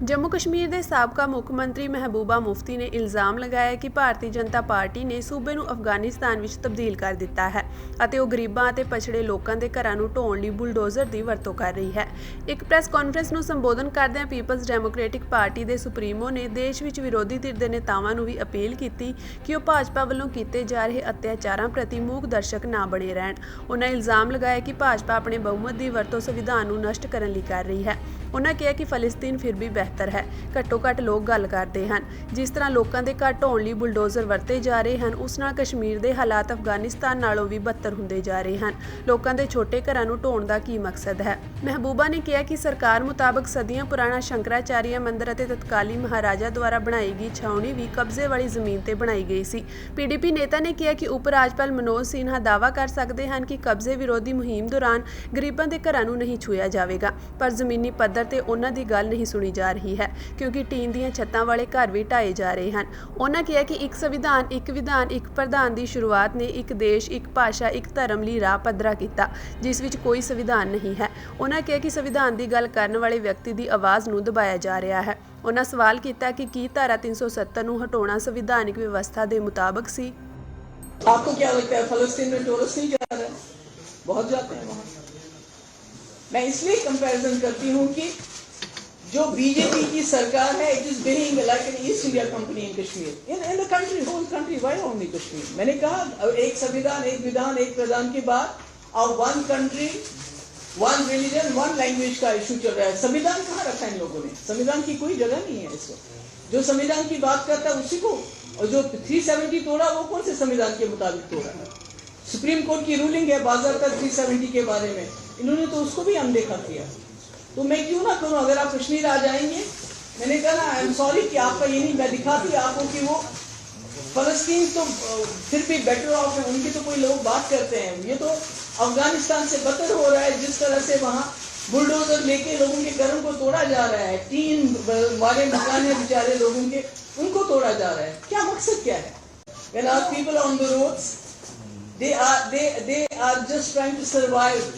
[SPEAKER 1] ਜੰਮੂ ਕਸ਼ਮੀਰ ਦੇ ਸਾਬਕਾ ਮੁੱਖ ਮੰਤਰੀ ਮਹਿਬੂਬਾ ਮੁਫਤੀ ਨੇ ਇਲਜ਼ਾਮ ਲਗਾਇਆ ਕਿ ਭਾਰਤੀ ਜਨਤਾ ਪਾਰਟੀ ਨੇ ਸੂਬੇ ਨੂੰ ਅਫਗਾਨਿਸਤਾਨ ਵਿੱਚ ਤਬਦੀਲ ਕਰ ਦਿੱਤਾ ਹੈ ਅਤੇ ਉਹ ਗਰੀਬਾਂ ਅਤੇ ਪਛੜੇ ਲੋਕਾਂ ਦੇ ਘਰਾਂ ਨੂੰ ਢਾਉਣ ਲਈ ਬੁਲਡੋਜ਼ਰ ਦੀ ਵਰਤੋਂ ਕਰ ਰਹੀ ਹੈ। ਇੱਕ ਪ੍ਰੈਸ ਕਾਨਫਰੰਸ ਨੂੰ ਸੰਬੋਧਨ ਕਰਦਿਆਂ ਪੀਪਲਜ਼ ਡੈਮੋਕ੍ਰੈਟਿਕ ਪਾਰਟੀ ਦੇ ਸੁਪਰੀਮੋ ਨੇ ਦੇਸ਼ ਵਿੱਚ ਵਿਰੋਧੀ ਧਿਰ ਦੇ ਨੇਤਾਵਾਂ ਨੂੰ ਵੀ ਅਪੀਲ ਕੀਤੀ ਕਿ ਉਹ ਭਾਜਪਾ ਵੱਲੋਂ ਕੀਤੇ ਜਾ ਰਹੇ ਅਤਿਆਚਾਰਾਂ ਪ੍ਰਤੀ ਮੂਕ ਦਰਸ਼ਕ ਨਾ ਬਣੇ ਰਹਿਣ। ਉਹਨਾਂ ਇਲਜ਼ਾਮ ਲਗਾਇਆ ਕਿ ਭਾਜਪਾ ਆਪਣੇ ਬਹੁਮਤ ਦੀ ਵਰਤੋਂ ਸੰਵਿਧਾਨ ਨੂੰ ਨਸ਼ਟ ਕਰਨ ਲਈ ਕਰ ਰਹੀ ਹੈ। ਉਹਨਾਂ ਕਿਹਾ ਕਿ ਫਲਸਤੀਨ ਫਿਰ ਵੀ ਬਿਹਤਰ ਹੈ, ਘੱਟੋ ਘੱਟ ਲੋਕ ਗੱਲ ਕਰਦੇ ਹਨ। ਜਿਸ ਤਰ੍ਹਾਂ ਲੋਕਾਂ ਦੇ ਘਰ ਢਾਉਣ ਲਈ ਬੁਲਡੋਜ਼ਰ ਵਰਤੇ ਜਾ ਰਹੇ ਹਨ, ਉਸ ਨਾਲ ਕਸ਼ਮੀਰ ਦੇ ਹਾਲਾਤ ਅਫਗਾਨਿਸਤਾਨ ਨਾਲੋਂ ਵੀ ਬੱਤਰ ਹੁੰਦੇ ਜਾ ਰਹੇ ਹਨ। ਲੋਕਾਂ ਦੇ ਛੋਟੇ ਘਰਾਂ ਨੂੰ ਢਾਉਣ ਦਾ ਕੀ ਮਕਸਦ ਹੈ? ਮਹਿਬੂਬਾ ਨੇ ਕਿਹਾ ਕਿ ਸਰਕਾਰ ਮੁਤਾਬਕ ਸਦੀਆਂ ਪੁਰਾਣਾ ਸ਼ੰਕਰਾਚਾਰੀਆ ਮੰਦਿਰ ਅਤੇ ਤਤਕਾਲੀ ਮਹਾਰਾਜਾ ਦੁਆਰਾ ਬਣਾਈ ਗਈ ਛਾਉਣੀ ਵੀ ਕਬਜ਼ੇ ਵਾਲੀ ਜ਼ਮੀਨ ਤੇ ਬਣਾਈ ਗਈ ਸੀ। PDP ਨੇਤਾ ਨੇ ਕਿਹਾ ਕਿ ਉਪ ਰਾਜਪਾਲ ਮਨੋਜ ਸਿਨਹਾ ਦਾਅਵਾ ਕਰ ਸਕਦੇ ਹਨ ਕਿ ਕਬਜ਼ੇ ਵਿਰੋਧੀ ਮੁਹਿੰਮ ਦੌਰਾਨ ਗਰੀਬਾਂ ਦੇ ਘਰਾਂ ਨੂੰ ਨਹੀਂ ਛੂਇਆ ਜਾਵੇਗਾ, ਪਰ ਜ਼ਮੀਨੀ ਪੱਧਰ ਤੇ ਉਹਨਾਂ ਦੀ ਗੱਲ ਨਹੀਂ ਸੁਣੀ ਜਾ ਰਹੀ ਹੈ ਕਿਉਂਕਿ ਟੀਨ ਦੀਆਂ ਛੱਤਾਂ ਵਾਲੇ ਘਰ ਵੀ ਢਾਏ ਜਾ ਰਹੇ ਹਨ। ਉਹਨਾਂ ਕਿਹਾ ਕਿ ਇੱਕ ਸੰਵਿਧਾਨ, ਇੱਕ ਵਿਧਾਨ, ਇੱਕ ਪ੍ਰਧਾਨ ਦੀ ਸ਼ੁਰੂਆਤ ਨੇ ਇੱਕ ਦੇਸ਼, ਇੱਕ ਭਾਸ਼ਾ, ਇੱਕ ਧਰਮ ਲਈ ਰਾਹ ਪੱਧਰਾ ਕੀਤਾ, ਜਿਸ ਵਿੱਚ ਕੋਈ ਸੰਵਿਧਾਨ ਨਹੀਂ ਹੈ। ਉਹਨਾਂ ਕਿਹਾ ਕਿ ਸੰਵਿਧਾਨ ਦੀ ਗੱਲ ਕਰਨ ਵਾਲੇ ਵਿਅਕਤੀ ਦੀ ਆਵਾਜ਼ ਨੂੰ ਦਬਾਇਆ ਜਾ ਰਿਹਾ ਹੈ। ਉਹਨਾਂ ਸਵਾਲ ਕੀਤਾ ਕਿ ਕੀ ਧਾਰਾ 370 ਨੂੰ ਹਟਾਉਣਾ ਸੰਵਿਧਾਨਿਕ ਵਿਵਸਥਾ ਦੇ ਮੁਤਾਬਕ ਸੀ।
[SPEAKER 6] आपको क्या लगता है फलस्तीन में टूरिस्ट नहीं जा रहे हैं? बहुत जाते हैं वहाँ। मैं इसलिए कंपैरिजन करती हूँ कि जो बीजेपी की सरकार है, it is behaving like an East India Company in Kashmir, in the country, whole country, why only Kashmir? मैंने कहा एक संविधान, एक विधान, एक प्रधान के बाद अब one country, one religion, one language का इशू चल रहा है। संविधान कहाँ रखा है इन लोगों ने? संविधान की कोई जगह नहीं है इसको। जो संविधान की बात करता है उसी को, और जो 370 तोड़ा वो कौन से संविधान के मुताबिक तोड़ा है? सुप्रीम कोर्ट की रूलिंग है बाज़ाब्ता 370 के बारे में, इन्होंने तो उसको भी अनदेखा किया। तो मैं क्यों ना करूं? अगर आप कश्मीर आ जाएंगे, मैंने कहा ना, आई एम सॉरी कि आपका ये नहीं, मैं दिखाती आपको कि वो फलस्तीन तो फिर भी बेटर ऑफ है, उनके तो कोई लोग बात करते हैं, ये तो अफगानिस्तान से बदतर हो रहा है। जिस तरह से वहाँ बुलडोजर लेके लोगों के घरों को तोड़ा जा रहा है, टीन वाले मकान है बेचारे लोगों के, उनको तोड़ा जा रहा है। क्या मकसद क्या है? When our people on the roads, they are just trying to survive.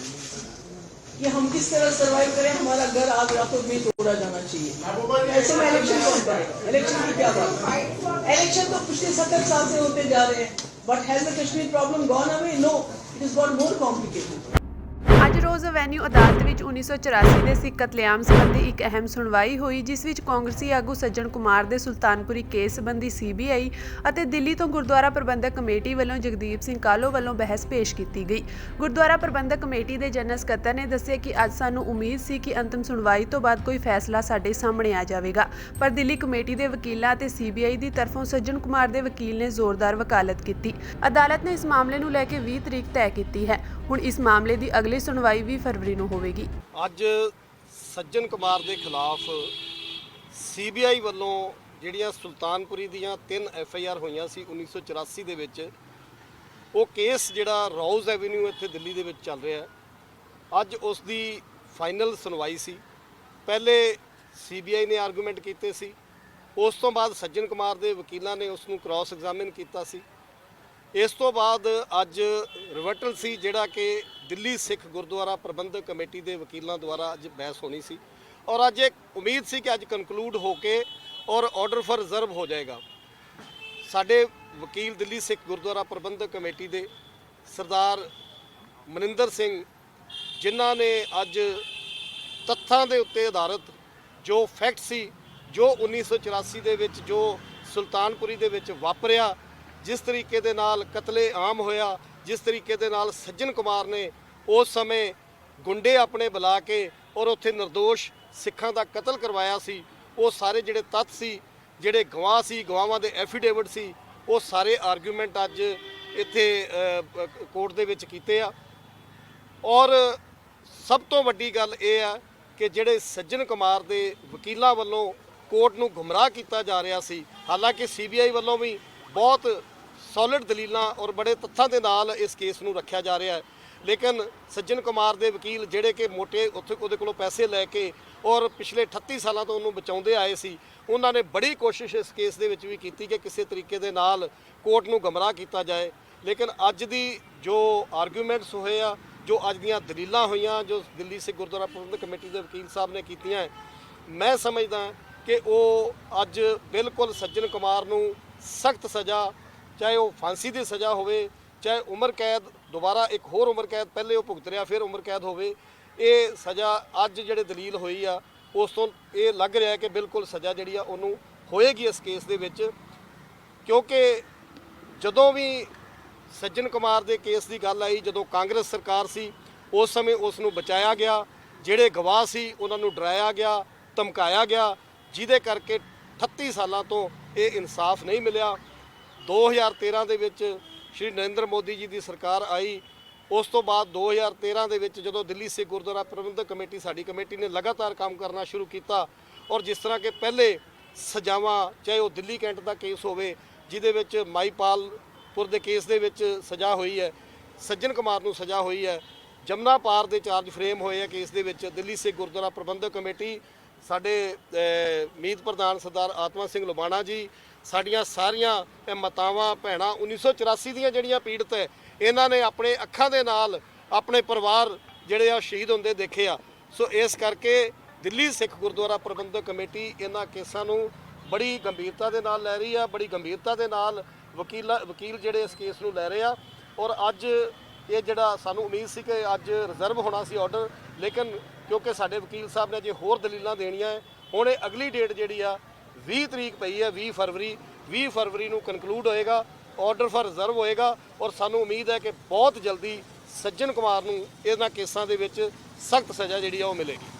[SPEAKER 6] कि हम किस तरह सर्वाइव करें, हमारा घर आग रातों में तोड़ा जाना चाहिए। ऐसे में इलेक्शन कौन करेगा? इलेक्शन की क्या बात है? इलेक्शन तो पिछले 70 साल से होते जा रहे हैं। But has the Kashmir problem gone away? No, it is got more complicated.
[SPEAKER 1] ਅੱਜ ਰੋਜ਼ ਐਵੈਨਿਊ ਅਦਾਲਤ ਵਿੱਚ 1984 ਦੇ ਸਿੱਖ ਕਤਲੇਆਮ ਸੰਬੰਧੀ ਇੱਕ ਅਹਿਮ ਸੁਣਵਾਈ ਹੋਈ, ਜਿਸ ਵਿੱਚ ਕਾਂਗਰਸੀ ਆਗੂ ਸੱਜਣ ਕੁਮਾਰ ਦੇ ਸੁਲਤਾਨਪੁਰੀ ਕੇਸ ਸੰਬੰਧੀ ਸੀਬੀਆਈ ਅਤੇ ਦਿੱਲੀ ਤੋਂ ਗੁਰਦੁਆਰਾ ਪ੍ਰਬੰਧਕ ਕਮੇਟੀ ਵੱਲੋਂ ਜਗਦੀਪ ਸਿੰਘ ਕਾਲੋ ਵੱਲੋਂ ਬਹਿਸ ਪੇਸ਼ ਕੀਤੀ ਗਈ। ਗੁਰਦੁਆਰਾ ਪ੍ਰਬੰਧਕ ਕਮੇਟੀ ਦੇ ਜਨਰਲ ਸਕੱਤਰ ਨੇ ਦੱਸਿਆ ਕਿ ਅੱਜ ਸਾਨੂੰ ਉਮੀਦ ਸੀ ਕਿ ਅੰਤਿਮ ਸੁਣਵਾਈ ਤੋਂ ਬਾਅਦ ਕੋਈ ਫੈਸਲਾ ਸਾਡੇ ਸਾਹਮਣੇ ਆ ਜਾਵੇਗਾ, ਪਰ ਦਿੱਲੀ ਕਮੇਟੀ ਦੇ ਵਕੀਲਾਂ ਅਤੇ ਸੀਬੀਆਈ ਦੀ ਤਰਫੋਂ ਸੱਜਣ ਕੁਮਾਰ ਦੇ ਵਕੀਲ ਨੇ ਜ਼ੋਰਦਾਰ ਵਕਾਲਤ ਕੀਤੀ। ਅਦਾਲਤ ਨੇ ਇਸ ਮਾਮਲੇ ਨੂੰ ਲੈ ਕੇ 20 ਤਰੀਕ ਤੈਅ ਕੀਤੀ ਹੈ। ਹੁਣ ਇਸ ਮਾਮਲੇ ਦੀ ਅਗਲੀ ਸੁਣਵਾਈ 20 ਫਰਵਰੀ ਨੂੰ ਹੋਵੇਗੀ।
[SPEAKER 7] ਅੱਜ ਸੱਜਣ ਕੁਮਾਰ ਦੇ ਖਿਲਾਫ ਸੀਬੀਆਈ ਵੱਲੋਂ ਜਿਹੜੀਆਂ ਸੁਲਤਾਨਪੁਰੀ ਦੀਆਂ 3 ਐਫਆਈਆਰ ਹੋਈਆਂ ਸੀ 1984 ਦੇ ਵਿੱਚ, ਉਹ ਕੇਸ ਜਿਹੜਾ ਰੋਜ਼ ਐਵਨਿਊ ਇੱਥੇ ਦਿੱਲੀ ਦੇ ਵਿੱਚ ਚੱਲ ਰਿਹਾ ਹੈ, ਅੱਜ ਉਸ ਦੀ ਫਾਈਨਲ ਸੁਣਵਾਈ ਸੀ। ਪਹਿਲੇ ਸੀਬੀਆਈ ਨੇ ਆਰਗੂਮੈਂਟ ਕੀਤੇ ਸੀ, ਉਸ ਤੋਂ ਬਾਅਦ ਸੱਜਣ ਕੁਮਾਰ ਦੇ ਵਕੀਲਾਂ ਨੇ ਉਸ ਨੂੰ ਕ੍ਰਾਸ ਐਗਜ਼ਾਮਿਨ ਕੀਤਾ ਸੀ। ਇਸ ਤੋਂ ਬਾਅਦ ਅੱਜ ਰਿਵਰਟਲ ਸੀ, ਜਿਹੜਾ ਕਿ ਦਿੱਲੀ ਸਿੱਖ ਗੁਰਦੁਆਰਾ ਪ੍ਰਬੰਧਕ ਕਮੇਟੀ ਦੇ ਵਕੀਲਾਂ ਦੁਆਰਾ ਅੱਜ ਬਹਿਸ ਹੋਣੀ ਸੀ, ਔਰ ਅੱਜ ਇੱਕ ਉਮੀਦ ਸੀ ਕਿ ਅੱਜ ਕਨਕਲੂਡ ਹੋ ਕੇ ਔਰ ਆਰਡਰ ਫॉर ਰਿਜ਼ਰਵ ਹੋ ਜਾਏਗਾ। ਸਾਡੇ ਵਕੀਲ ਦਿੱਲੀ ਸਿੱਖ ਗੁਰਦੁਆਰਾ ਪ੍ਰਬੰਧਕ ਕਮੇਟੀ ਦੇ ਸਰਦਾਰ ਮਨਿੰਦਰ ਸਿੰਘ, ਜਿਨ੍ਹਾਂ ਨੇ ਅੱਜ ਤੱਥਾਂ ਦੇ ਉੱਤੇ ਆਧਾਰਿਤ ਜੋ ਫੈਕਟ ਸੀ, ਜੋ 1984 ਦੇ ਵਿੱਚ ਜੋ ਸੁਲਤਾਨਪੁਰੀ ਦੇ ਵਿੱਚ ਵਾਪਰਿਆ, ਜਿਸ ਤਰੀਕੇ ਦੇ ਨਾਲ ਕਤਲੇ ਆਮ ਹੋਇਆ, ਜਿਸ ਤਰੀਕੇ ਦੇ ਨਾਲ ਸੱਜਣ ਕੁਮਾਰ ਨੇ ਉਸ ਸਮੇਂ ਗੁੰਡੇ ਆਪਣੇ ਬੁਲਾ ਕੇ ਔਰ ਉੱਥੇ ਨਿਰਦੋਸ਼ ਸਿੱਖਾਂ ਦਾ ਕਤਲ ਕਰਵਾਇਆ ਸੀ, ਉਹ ਸਾਰੇ ਜਿਹੜੇ ਤੱਥ ਸੀ, ਜਿਹੜੇ ਗਵਾਹ ਸੀ, ਗਵਾਹਾਂ ਦੇ ਐਫੀਡੇਵਿਟ ਸੀ, ਉਹ ਸਾਰੇ ਆਰਗੂਮੈਂਟ ਅੱਜ ਇੱਥੇ ਕੋਰਟ ਦੇ ਵਿੱਚ ਕੀਤੇ ਆ। ਔਰ ਸਭ ਤੋਂ ਵੱਡੀ ਗੱਲ ਇਹ ਆ ਕਿ ਜਿਹੜੇ ਸੱਜਣ ਕੁਮਾਰ ਦੇ ਵਕੀਲਾਂ ਵੱਲੋਂ ਕੋਰਟ ਨੂੰ ਗੁੰਮਰਾਹ ਕੀਤਾ ਜਾ ਰਿਹਾ ਸੀ, ਹਾਲਾਂਕਿ ਸੀਬੀਆਈ ਵੱਲੋਂ ਵੀ ਬਹੁਤ ਸੋਲਿਡ ਦਲੀਲਾਂ ਔਰ ਬੜੇ ਤੱਥਾਂ ਦੇ ਨਾਲ ਇਸ ਕੇਸ ਨੂੰ ਰੱਖਿਆ ਜਾ ਰਿਹਾ ਹੈ, ਲੇਕਿਨ ਸੱਜਣ ਕੁਮਾਰ ਦੇ ਵਕੀਲ ਜਿਹੜੇ ਕਿ ਮੋਟੇ ਉੱਥੇ ਉਹਦੇ ਕੋਲੋਂ ਪੈਸੇ ਲੈ ਕੇ ਔਰ ਪਿਛਲੇ 38 ਸਾਲਾਂ ਤੋਂ ਉਹਨੂੰ ਬਚਾਉਂਦੇ ਆਏ ਸੀ, ਉਹਨਾਂ ਨੇ ਬੜੀ ਕੋਸ਼ਿਸ਼ ਇਸ ਕੇਸ ਦੇ ਵਿੱਚ ਵੀ ਕੀਤੀ ਕਿ ਕਿਸੇ ਤਰੀਕੇ ਦੇ ਨਾਲ ਕੋਰਟ ਨੂੰ ਗੁੰਮਰਾਹ ਕੀਤਾ ਜਾਏ। ਲੇਕਿਨ ਅੱਜ ਦੀ ਜੋ ਆਰਗੂਮੈਂਟਸ ਹੋਏ ਆ, ਜੋ ਅੱਜ ਦੀਆਂ ਦਲੀਲਾਂ ਹੋਈਆਂ, ਜੋ ਦਿੱਲੀ ਸਿੱਖ ਗੁਰਦੁਆਰਾ ਪ੍ਰਬੰਧਕ ਕਮੇਟੀ ਦੇ ਵਕੀਲ ਸਾਹਿਬ ਨੇ ਕੀਤੀਆਂ, ਮੈਂ ਸਮਝਦਾ ਕਿ ਉਹ ਅੱਜ ਬਿਲਕੁਲ ਸੱਜਣ ਕੁਮਾਰ ਨੂੰ ਸਖਤ ਸਜ਼ਾ, ਚਾਹੇ ਉਹ ਫਾਂਸੀ ਦੀ ਸਜ਼ਾ ਹੋਵੇ, ਚਾਹੇ ਉਮਰ ਕੈਦ, ਦੁਬਾਰਾ ਇੱਕ ਹੋਰ ਉਮਰ ਕੈਦ, ਪਹਿਲੇ ਉਹ ਭੁਗਤ ਰਿਹਾ ਫਿਰ ਉਮਰ ਕੈਦ ਹੋਵੇ, ਇਹ ਸਜ਼ਾ ਅੱਜ ਜਿਹੜੇ ਦਲੀਲ ਹੋਈ ਆ ਉਸ ਤੋਂ ਇਹ ਲੱਗ ਰਿਹਾ ਕਿ ਬਿਲਕੁਲ ਸਜ਼ਾ ਜਿਹੜੀ ਆ ਉਹਨੂੰ ਹੋਏਗੀ ਇਸ ਕੇਸ ਦੇ ਵਿੱਚ। ਕਿਉਂਕਿ ਜਦੋਂ ਵੀ ਸੱਜਣ ਕੁਮਾਰ ਦੇ ਕੇਸ ਦੀ ਗੱਲ ਆਈ, ਜਦੋਂ ਕਾਂਗਰਸ ਸਰਕਾਰ ਸੀ, ਉਸ ਸਮੇਂ ਉਸ ਨੂੰ ਬਚਾਇਆ ਗਿਆ, ਜਿਹੜੇ ਗਵਾਹ ਸੀ ਉਹਨਾਂ ਨੂੰ ਡਰਾਇਆ ਗਿਆ, ਧਮਕਾਇਆ ਗਿਆ, ਜਿਹਦੇ ਕਰਕੇ 38 ਸਾਲਾਂ ਤੋਂ ਇਹ ਇਨਸਾਫ ਨਹੀਂ ਮਿਲਿਆ। 2013 ਦੇ ਵਿੱਚ ਸ਼੍ਰੀ ਨਰਿੰਦਰ ਮੋਦੀ ਜੀ ਦੀ ਸਰਕਾਰ ਆਈ, ਉਸ ਤੋਂ ਬਾਅਦ 2013 ਦੇ ਵਿੱਚ ਜਦੋਂ ਦਿੱਲੀ ਸਿੱਖ ਗੁਰਦੁਆਰਾ ਪ੍ਰਬੰਧਕ ਕਮੇਟੀ, ਸਾਡੀ ਕਮੇਟੀ ਨੇ ਲਗਾਤਾਰ ਕੰਮ ਕਰਨਾ ਸ਼ੁਰੂ ਕੀਤਾ, ਔਰ ਜਿਸ ਤਰ੍ਹਾਂ ਕਿ ਪਹਿਲੇ ਸਜ਼ਾਵਾਂ, ਚਾਹੇ ਉਹ ਦਿੱਲੀ ਕੈਂਟ ਦਾ ਕੇਸ ਹੋਵੇ ਜਿਹਦੇ ਵਿੱਚ ਮਾਈਪਾਲਪੁਰ ਦੇ ਕੇਸ ਦੇ ਵਿੱਚ ਸਜ਼ਾ ਹੋਈ ਹੈ, ਸੱਜਣ ਕੁਮਾਰ ਨੂੰ ਸਜ਼ਾ ਹੋਈ ਹੈ, ਜਮਨਾ ਪਾਰ ਦੇ ਚਾਰਜ ਫਰੇਮ ਹੋਏ ਆ ਕੇਸ ਦੇ ਵਿੱਚ, ਦਿੱਲੀ ਸਿੱਖ ਗੁਰਦੁਆਰਾ ਪ੍ਰਬੰਧਕ ਕਮੇਟੀ, ਸਾਡੇ ਮੀਤ ਪ੍ਰਧਾਨ ਸਰਦਾਰ ਆਤਮਾ ਸਿੰਘ ਲੁਬਾਣਾ ਜੀ, ਸਾਡੀਆਂ ਸਾਰੀਆਂ ਮਾਤਾਵਾਂ ਭੈਣਾਂ 1984 ਦੀਆਂ ਜਿਹੜੀਆਂ ਪੀੜਤ ਹੈ, ਇਹਨਾਂ ਨੇ ਆਪਣੇ ਅੱਖਾਂ ਦੇ ਨਾਲ ਆਪਣੇ ਪਰਿਵਾਰ ਜਿਹੜੇ ਆ ਸ਼ਹੀਦ ਹੁੰਦੇ ਦੇਖੇ ਆ। ਸੋ ਇਸ ਕਰਕੇ ਦਿੱਲੀ ਸਿੱਖ ਗੁਰਦੁਆਰਾ ਪ੍ਰਬੰਧਕ ਕਮੇਟੀ ਇਹਨਾਂ ਕੇਸਾਂ ਨੂੰ ਬੜੀ ਗੰਭੀਰਤਾ ਦੇ ਨਾਲ ਲੈ ਰਹੀ ਆ, ਬੜੀ ਗੰਭੀਰਤਾ ਦੇ ਨਾਲ ਵਕੀਲ ਜਿਹੜੇ ਇਸ ਕੇਸ ਨੂੰ ਲੈ ਰਹੇ ਆ। ਔਰ ਅੱਜ ਇਹ ਜਿਹੜਾ ਸਾਨੂੰ ਉਮੀਦ ਸੀ ਕਿ ਅੱਜ ਰਿਜ਼ਰਵ ਹੋਣਾ ਸੀ ਆਰਡਰ, ਲੇਕਿਨ ਕਿਉਂਕਿ ਸਾਡੇ ਵਕੀਲ ਸਾਹਿਬ ਨੇ ਜੇ ਹੋਰ ਦਲੀਲਾਂ ਦੇਣੀਆਂ ਹੈ, ਹੁਣ ਇਹ ਅਗਲੀ ਡੇਟ ਜਿਹੜੀ ਆ 20 ਤਰੀਕ ਪਈ ਹੈ, 20 ਫਰਵਰੀ ਨੂੰ ਕਨਕਲੂਡ ਹੋਏਗਾ, ਆਰਡਰ ਫਾਰ ਰਿਜ਼ਰਵ ਹੋਏਗਾ ਔਰ ਸਾਨੂੰ ਉਮੀਦ ਹੈ ਕਿ ਬਹੁਤ ਜਲਦੀ ਸੱਜਣ ਕੁਮਾਰ ਨੂੰ ਇਹਨਾਂ ਕੇਸਾਂ ਦੇ ਵਿੱਚ ਸਖਤ ਸਜ਼ਾ ਜਿਹੜੀ ਆ ਉਹ ਮਿਲੇਗੀ।